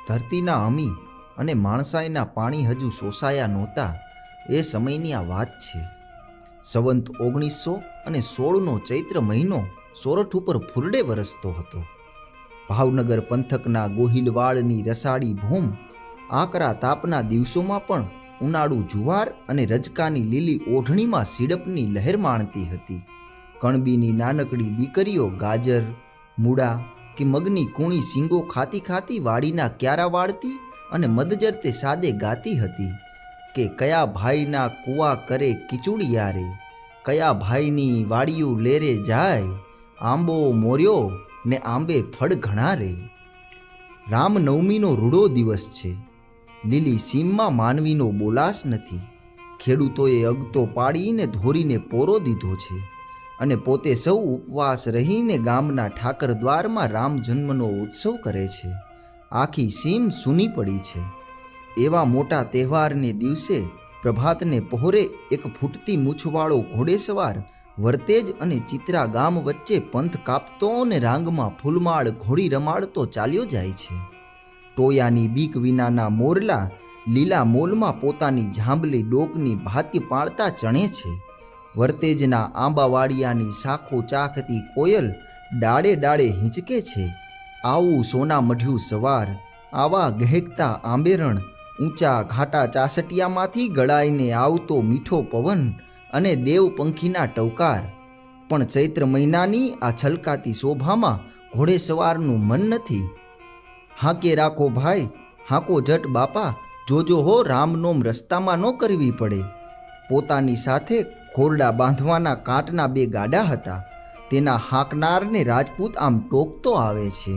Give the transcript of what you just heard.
ધરતીના અમી અને માણસાઈના પાણી હજુ શોષાયા નહોતા એ સમયની આ વાત છે. સંવંત 1916નો ચૈત્ર મહિનો સોરઠ ઉપર ફૂરડે વરસતો હતો. ભાવનગર પંથકના ગોહિલવાડની રસાળી ભૂમ આકરા તાપના દિવસોમાં પણ ઉનાળુ જુવાર અને રજકાની લીલી ઓઢણીમાં સીડપની લહેર માણતી હતી. કણબીની નાનકડી દીકરીઓ ગાજર, મૂળા કે મગની કૂણી શીંગો ખાતી ખાતી વાડીના ક્યારા વાળતી અને મદજરતે સાદે ગાતી હતી કે કયા ભાઈના કૂવા કરે કિચુડિયા રે, કયા ભાઈની વાડિયું લેરે જાય, આંબો મોર્યો ને આંબે ફળ ઘણા રે. રામનવમીનો રૂડો દિવસ છે. લીલી સીમમાં માનવીનો બોલાશ નથી. ખેડૂતોએ અગતો પાડીને ધોરીને પોરો દીધો છે અને પોતે સૌ ઉપવાસ રહીને ગામના ઠાકર દ્વારમાં રામ જન્મનો ઉત્સવ કરે છે. આખી સીમ સૂની પડી છે. એવા મોટા તહેવારને દિવસે પ્રભાતને પહોરે એક ફૂટતી મૂછવાળો ઘોડેસવાર વર્તેજ અને ચિત્રા ગામ વચ્ચે પંથ કાપતો અને રાંગમાં ફૂલમાળ ઘોડી રમાડતો ચાલ્યો જાય છે. ટોયાની બીક વિનાના મોરલા લીલા મોલમાં પોતાની જાંબલી ડોકની ભાત્ય પાળતા ચણે છે. વર્તેજના આંબાવાડિયાની શાખો ચાખતી કોયલ ડાળે ડાળે હિંચકે છે. આવું સોના મઢ્યું સવાર, આવા ગહેકતા આંબેરણ, ઊંચા ઘાટા ચાસટિયામાંથી ગળાઈને આવતો મીઠો પવન અને દેવ પંખીના ટવકાર. પણ ચૈત્ર મહિનાની આ છલકાતી શોભામાં ઘોડેસવારનું મન નથી. હાંકે રાખો ભાઈ, હાંકો જટ બાપા, જોજો હો રામનોમ રસ્તામાં ન કરવી પડે. પોતાની સાથે ખોરડા બાંધવાના કાંટના 2 ગાડા હતા. તેના હાંકનારને રાજપૂત આમ ટોકતો આવે છે.